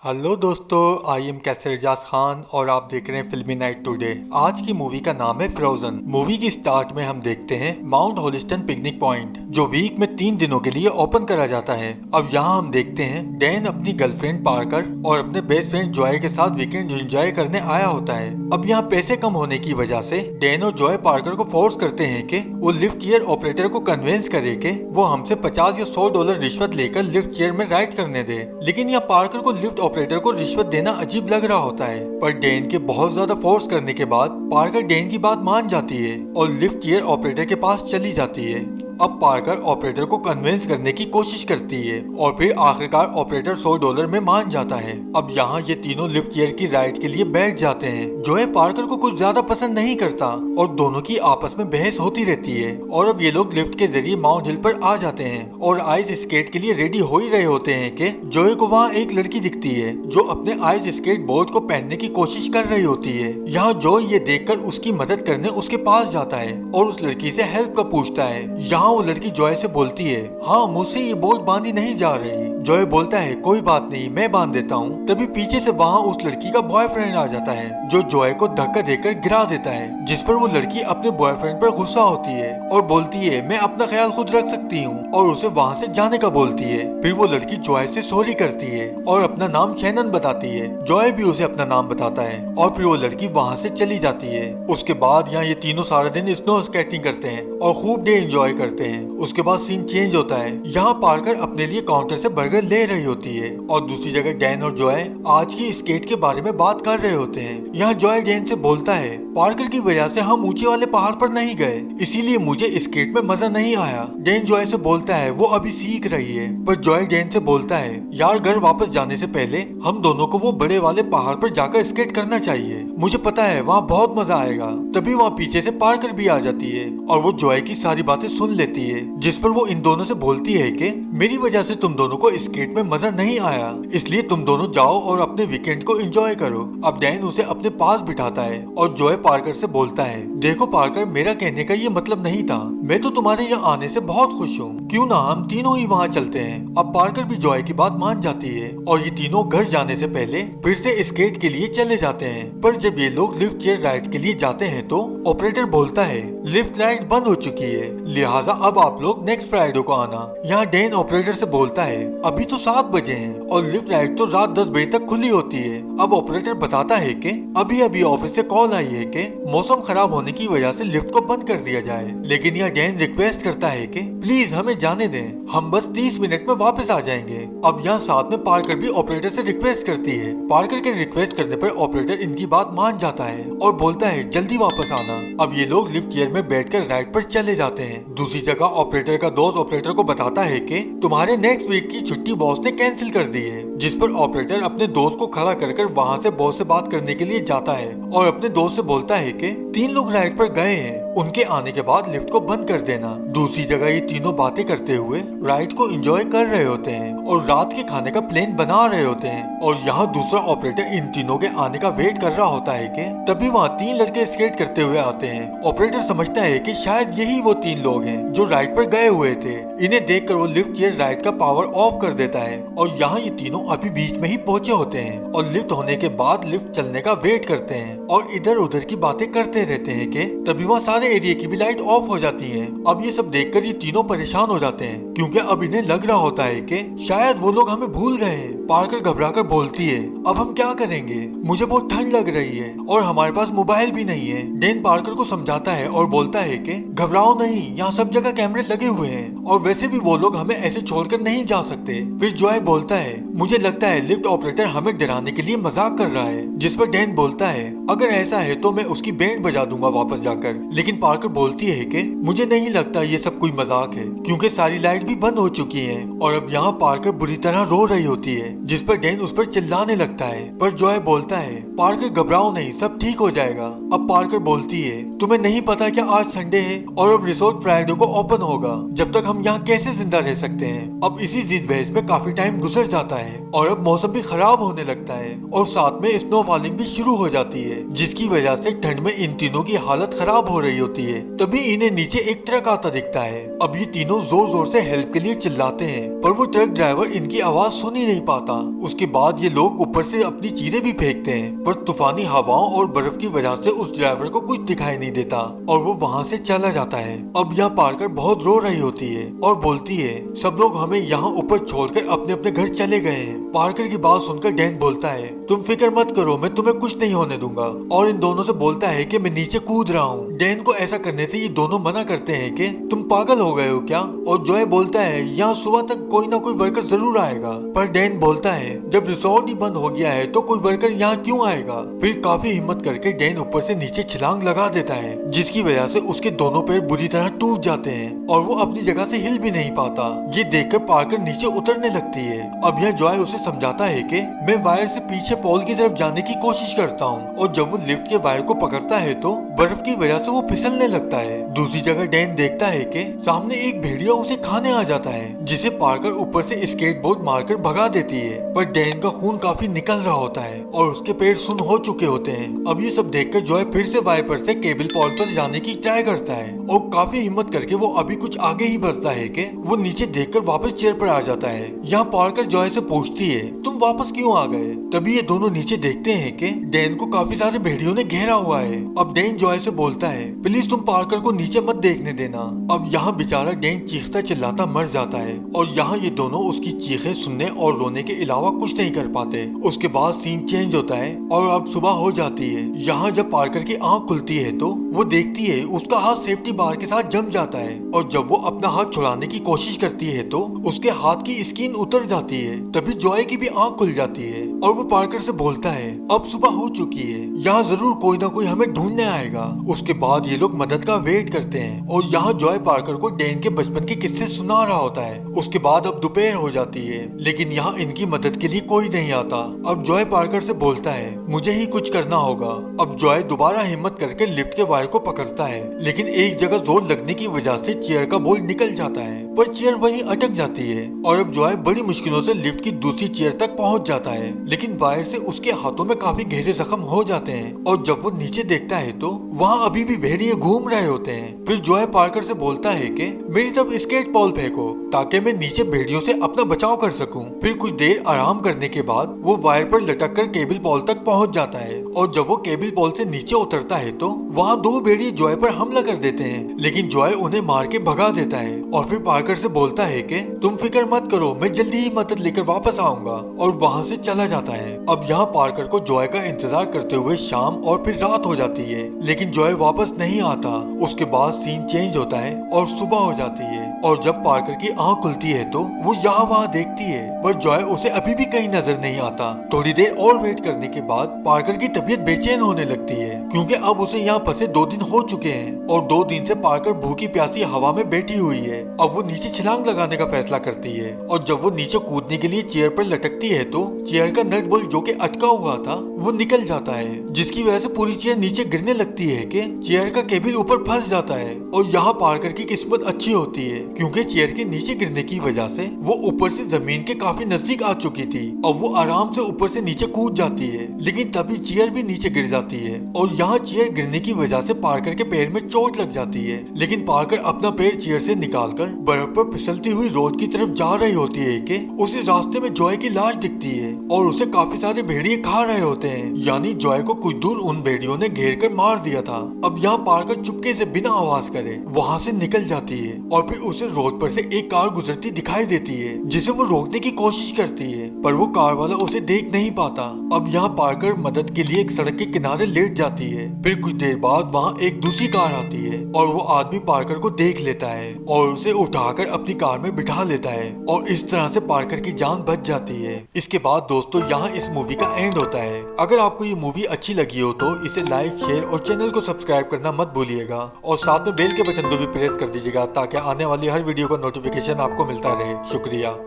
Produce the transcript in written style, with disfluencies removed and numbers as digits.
Hello दोस्तों, I am कैसर एजाज खान और आप देख रहे हैं फिल्मी नाइट टुडे। आज की मूवी का नाम है फ्रोजन। मूवी की स्टार्ट में हम देखते हैं माउंट होलिस्टन पिकनिक पॉइंट, जो वीक में 3 दिनों के लिए ओपन करा जाता है। अब यहाँ हम देखते हैं डैन अपनी गर्लफ्रेंड पार्कर और अपने बेस्ट फ्रेंड जॉय के साथ वीकेंड एंजॉय करने आया होता है। अब यहाँ पैसे कम होने की वजह से डैन और जॉय पार्कर को फोर्स करते हैं कि वो लिफ्ट चेयर ऑपरेटर को कन्विंस करे कि वो हमसे 50 या $100 रिश्वत लेकर लिफ्ट चेयर में राइड करने दे। लेकिन यहाँ पार्कर को लिफ्ट ऑपरेटर को रिश्वत देना अजीब लग रहा होता है, पर डैन के बहुत ज्यादा फोर्स करने के बाद पार्कर डैन की बात मान जाती है और लिफ्ट चेयर ऑपरेटर के पास चली जाती है। अब पार्कर ऑपरेटर को कन्विंस करने की कोशिश करती है और फिर आखिरकार ऑपरेटर $100 में मान जाता है। अब यहाँ ये तीनों लिफ्ट चेयर की राइड के लिए बैठ जाते हैं। जॉय पार्कर को कुछ ज्यादा पसंद नहीं करता और दोनों की आपस में बहस होती रहती है। और अब ये लोग लिफ्ट के जरिए माउंट हिल पर आ जाते हैं और आइस स्केट के लिए रेडी हो ही रहे होते हैं कि जॉय को वहाँ एक लड़की दिखती है जो अपने आइस स्केट बोर्ड को पहनने की कोशिश कर रही होती है। यहाँ जॉय ये देखकर उसकी मदद करने उसके पास जाता है और उस लड़की से हेल्प का पूछता है। यहाँ वो लड़की जॉय से बोलती है, हाँ मुझसे ये बोर्ड बांधी नहीं जा रही। जॉय बोलता है, कोई बात नहीं, मैं बांध देता हूँ। तभी पीछे से वहाँ उस लड़की का बॉयफ्रेंड आ जाता है जो जॉय को धक्का देकर गिरा देता है, जिस पर वो लड़की अपने बॉयफ्रेंड पर गुस्सा होती है और बोलती है, मैं अपना ख्याल खुद रख सकती हूँ, और उसे वहाँ से जाने का बोलती है। फिर वो लड़की जॉय से सॉरी करती है और अपना नाम शैनन बताती है। जॉय भी उसे अपना नाम बताता है और फिर वो लड़की वहाँ से चली जाती है। उसके बाद यहाँ ये तीनों सारा दिन स्नो स्केटिंग करते हैं और खूब डे एंजॉय करते हैं। उसके बाद सीन चेंज होता है। यहाँ पार्कर अपने लिए काउंटर से बर्गर ले रही होती है और दूसरी जगह डैन और जॉय आज की स्केट के बारे में बात कर रहे होते हैं। यहाँ जॉय डैन से बोलता है, पार्कर की वजह से हम ऊंचे वाले पहाड़ पर नहीं गए, इसीलिए मुझे स्केट में मजा नहीं आया। डैन जॉय से बोलता है वो अभी सीख रही है, पर जॉय डैन से बोलता है, यार घर वापस जाने से पहले हम दोनों को वो बड़े वाले पहाड़ पर जाकर स्केट करना चाहिए, मुझे पता है वहाँ बहुत मजा आएगा। तभी वहाँ पीछे से पार्कर भी आ जाती है और वो जॉय की सारी बातें सुन लेती है, जिस पर वो इन दोनों से बोलती है कि मेरी वजह से तुम दोनों को स्केट में मजा नहीं आया, इसलिए तुम दोनों जाओ और अपने वीकेंड को एंजॉय करो। अब डैन उसे अपने पास बिठाता है और जॉय पार्कर से बोलता है, देखो पार्कर, मेरा कहने का ये मतलब नहीं था, मैं तो तुम्हारे यहाँ आने से बहुत खुश हूँ, क्यों ना हम तीनों ही वहाँ चलते हैं। अब पार्कर भी जॉय की बात मान जाती है और ये तीनों घर जाने से पहले फिर से स्केट के लिए चले जाते हैं। पर जब ये लोग लिफ्ट चेयर राइड के लिए जाते हैं तो ऑपरेटर बोलता है, लिफ्ट राइड बंद हो चुकी है, लिहाजा अब आप लोग नेक्स्ट फ्राइडे को आना। यहाँ डैन ऑपरेटर से बोलता है, अभी तो 7 बजे हैं और लिफ्ट राइड तो रात 10 बजे तक खुली होती है। अब ऑपरेटर बताता है कि अभी अभी ऑफिस से कॉल आई है कि मौसम खराब होने की वजह से लिफ्ट को बंद कर दिया जाए, लेकिन यहाँ डैन रिक्वेस्ट करता है कि प्लीज हमें जाने दें, हम बस 30 मिनट में वापस आ जाएंगे। अब यहाँ साथ में पार्कर भी ऑपरेटर से रिक्वेस्ट करती है। पार्कर के रिक्वेस्ट करने पर ऑपरेटर इनकी बात मान जाता है और बोलता है, जल्दी वापस आना। अब ये लोग लिफ्ट चेयर में बैठकर राइड पर चले जाते हैं। दूसरी जगह ऑपरेटर का दोस्त ऑपरेटर को बताता है कि तुम्हारे नेक्स्ट वीक की छुट्टी बॉस ने कैंसिल कर दी है, जिस पर ऑपरेटर अपने दोस्त को खड़ा कर वहाँ से बॉस से बात करने के लिए जाता है और अपने दोस्त से बोलता है कि 3 लोग राइड पर गए हैं, उनके आने के बाद लिफ्ट को बंद कर देना। दूसरी जगह ये तीनों बातें करते हुए राइड को एंजॉय कर रहे होते हैं और रात के खाने का प्लान बना रहे होते हैं। और यहाँ दूसरा ऑपरेटर इन तीनों के आने का वेट कर रहा होता है कि तभी वहाँ 3 लड़के स्केट करते हुए आते हैं। ऑपरेटर समझता है कि शायद यही वो 3 लोग हैं जो राइड पर गए हुए थे। इन्हें देखकर वो लिफ्ट चेयर राइड का पावर ऑफ कर देता है और यहाँ ये तीनों अभी बीच में ही पहुंचे होते हैं और लिफ्ट होने के बाद लिफ्ट चलने का वेट करते हैं और इधर उधर की बातें करते रहते हैं कि तभी वहाँ सारे एरिया की भी लाइट ऑफ हो जाती है। अब ये सब देखकर ये तीनों परेशान हो जाते हैं, क्योंकि अब इन्हें लग रहा होता है कि शायद वो लोग हमें भूल गए हैं। पार्कर घबराकर बोलती है, अब हम क्या करेंगे, मुझे बहुत ठंड लग रही है और हमारे पास मोबाइल भी नहीं है। डैन पार्कर को समझाता है और बोलता है कि घबराओ नहीं, यहाँ सब जगह कैमरे लगे हुए हैं और वैसे भी वो लोग हमें ऐसे छोड़कर नहीं जा सकते। फिर जॉय बोलता है, मुझे लगता है लिफ्ट ऑपरेटर हमें डराने के लिए मजाक कर रहा है, जिस पर डैन बोलता है, अगर ऐसा है तो मैं उसकी बैंड बजा दूंगा वापस जाकर। लेकिन पार्कर बोलती है कि मुझे नहीं लगता ये सब कोई मजाक है, क्योंकि सारी लाइट भी बंद हो चुकी हैं। और अब यहाँ पार्कर बुरी तरह रो रही होती है, जिस पर डैन उस पर चिल्लाने लगता है। पर जॉय बोलता है, पार्कर घबराओ नहीं, सब ठीक हो जाएगा। अब पार्कर बोलती है, तुम्हें नहीं पता क्या आज संडे है और अब रिसोर्ट फ्राइडे को ओपन होगा, जब तक हम यहाँ कैसे जिंदा रह सकते हैं। अब इसी जिद बहस में काफी टाइम गुजर जाता है और अब मौसम भी खराब होने लगता है और साथ में स्नो फॉलिंग भी शुरू हो जाती है, जिसकी वजह से ठंड में इन तीनों की हालत खराब हो रही होती है। तभी इन्हें नीचे एक ट्रक आता दिखता है। अब ये तीनों जोर जोर से हेल्प के लिए चिल्लाते हैं, पर वो ट्रक ड्राइवर इनकी आवाज सुन ही नहीं पाता पाता। उसके बाद ये लोग ऊपर से अपनी चीजें भी फेंकते हैं, पर तूफानी हवाओं और बर्फ की वजह से उस ड्राइवर को कुछ दिखाई नहीं देता और वो वहाँ से चला जाता है। अब यहाँ पार्कर बहुत रो रही होती है और बोलती है सब लोग हमें यहाँ ऊपर छोड़कर अपने अपने घर चले गए हैं। पार्कर की बात सुनकर डैन बोलता है तुम फिक्र मत करो, मैं तुम्हें कुछ नहीं होने दूंगा, और इन दोनों से बोलता है कि मैं नीचे कूद रहा हूँ। डैन को ऐसा करने से ये दोनों मना करते हैं कि तुम पागल हो गए हो क्या, और जॉय बोलता है यहाँ सुबह तक कोई ना कोई वर्कर जरूर आएगा। पर डैन बोलता है जब रिसोर्ट ही बंद हो गया है तो कोई वर्कर यहाँ क्यों आएगा। फिर काफी हिम्मत करके डैन ऊपर से नीचे छलांग लगा देता है, जिसकी वजह से उसके दोनों पैर बुरी तरह टूट जाते हैं और वो अपनी जगह से हिल भी नहीं पाता। ये देखकर पार्कर नीचे उतरने लगती है। अब यह जॉय उसे समझाता है कि मैं वायर से पीछे पॉल की तरफ जाने की कोशिश करता हूँ, और जब वो लिफ्ट के वायर को पकड़ता है तो बर्फ की वजह से वो फिसलने लगता है। दूसरी जगह डैन देखता है कि सामने एक भेड़िया उसे खाने आ जाता है, जिसे पार्कर ऊपर से स्केटबोर्ड मारकर भगा देती है। पर डैन का खून काफी निकल रहा होता है और उसके पैर सुन्न हो चुके होते हैं। अब ये सब देखकर जॉय फिर से वायर पर से केबल पॉल पर जाने की ट्राई करता है और काफी हिम्मत करके वो अभी कुछ आगे ही बढ़ता है कि वो नीचे देखकर वापस चेयर पर आ जाता है। यहाँ पार्कर जॉय से पूछती है तुम वापस क्यों आ गए। तभी ये दोनों नीचे देखते हैं कि डैन को काफी सारे भेड़ियों ने घेरा हुआ है। अब डैन जॉय से बोलता है प्लीज तुम पार्कर को नीचे मत देखने देना। अब यहाँ बेचारा डैन चीखता चिल्लाता मर जाता है और यहाँ ये दोनों उसकी चीखें सुनने और रोने के अलावा कुछ नहीं कर पाते। उसके बाद सीन चेंज होता है और अब सुबह हो जाती है। यहाँ जब पार्कर की आंख खुलती है तो वो देखती है उसका हाथ सेफ्टी बार के साथ जम जाता है, और जब वो अपना हाथ छुड़ाने की कोशिश करती है तो उसके हाथ की स्किन उतर जाती है। तभी जॉय की भी आंख खुल जाती है और वो पार्कर से बोलता है अब सुबह हो चुकी है, यहाँ जरूर कोई ना कोई हमें ढूंढने आएगा। उसके बाद ये लोग मदद का वेट करते हैं और यहाँ जॉय पार्कर को डैन के बचपन के किस्से सुना रहा होता है। उसके बाद अब दोपहर हो जाती है, लेकिन यहाँ इनकी मदद के लिए कोई नहीं आता। अब जॉय पार्कर से बोलता है मुझे ही कुछ करना होगा। अब जॉय दोबारा हिम्मत करके लिफ्ट के वायर को पकड़ता है, लेकिन एक जगह जोर लगने की वजह से चेयर का बोल निकल जाता है, पर चेयर वहीं अटक जाती है और अब जॉय बड़ी मुश्किलों से लिफ्ट की दूसरी चेयर तक पहुंच जाता है, लेकिन वायर से उसके हाथों में काफी गहरे जख्म हो जाते हैं। और जब वो नीचे देखता है तो वहाँ अभी भी भेड़िए घूम रहे होते हैं। फिर जॉय पार्कर से बोलता है कि मेरी तरफ स्केट बॉल फेंको ताकि मैं नीचे भेड़ियों से अपना बचाव कर सकूं। फिर कुछ देर आराम करने के बाद वो वायर पर लटक कर केबल पॉल तक पहुंच जाता है, और जब वो केबल पॉल से नीचे उतरता है तो वहाँ दो भेड़िए जॉय पर हमला कर देते हैं, लेकिन जॉय उन्हें मार के भगा देता है। और फिर पार्कर से बोलता है कि तुम फिक्र मत करो, मैं जल्दी ही मदद लेकर वापस आऊंगा, और वहाँ से चला जाता है। अब यहाँ पार्कर को जॉय का इंतजार करते हुए शाम और फिर रात हो जाती है, लेकिन जॉय वापस नहीं आता। उसके बाद सीन चेंज होता है और सुबह हो जाती है, और जब पार्कर की आंख खुलती है तो वो यहाँ वहाँ देखती है, पर जॉय उसे अभी भी कहीं नजर नहीं आता। थोड़ी देर और वेट करने के बाद पार्कर की तबीयत बेचैन होने लगती है, क्योंकि अब उसे यहाँ फंसे 2 दिन हो चुके हैं और 2 दिन से पार्कर भूखी प्यासी हवा में बैठी हुई है। अब वो नीचे छलांग लगाने का फैसला करती है, और जब वो नीचे कूदने के लिए चेयर पर लटकती है तो चेयर का नट बोल्ट जो कि अटका हुआ था वो निकल जाता है, जिसकी वजह से पूरी चेयर नीचे गिरने लगती है कि चेयर का केबल ऊपर फंस जाता है। और यहाँ पार्कर की किस्मत अच्छी होती है, क्योंकि चेयर के नीचे गिरने की वजह से वो ऊपर से जमीन के काफी नजदीक आ चुकी थी और वो आराम से ऊपर से नीचे कूद जाती है, लेकिन तभी चेयर भी नीचे गिर जाती है। और यहाँ चेयर गिरने की वजह से पार्कर के पैर में चोट लग जाती है, लेकिन पार्कर अपना पैर चेयर से निकालकर बर्फ पर फिसलती हुई रोड की तरफ जा रही होती है कि उसे रास्ते में जॉय की लाश दिखती है और उसे काफी सारे भेड़िए खा रहे होते हैं, यानी जॉय को कुछ दूर उन भेड़ियों ने घेर कर मार दिया था। अब यहाँ पार्कर चुपके से बिना आवाज करे वहाँ से निकल जाती है और फिर उसे रोड पर से एक कार गुजरती दिखाई देती है, जिसे वो रोकने की कोशिश करती है, पर वो कार वाला उसे देख नहीं पाता। अब यहाँ पार्कर मदद के लिए एक सड़क के किनारे लेट जाती है। फिर कुछ देर बाद वहाँ एक दूसरी कार आती है और वो आदमी पार्कर को देख लेता है और उसे उठाकर अपनी कार में बिठा लेता है, और इस तरह से पार्कर की जान बच जाती है। इसके बाद दोस्तों यहाँ इस मूवी का एंड होता है। अगर आपको ये मूवी अच्छी लगी हो तो इसे लाइक, शेयर और चैनल को सब्सक्राइब करना मत भूलिएगा, और साथ में बेल के बटन को भी प्रेस कर दीजिएगा ताकि आने वाली हर वीडियो का नोटिफिकेशन आपको मिलता रहे। शुक्रिया।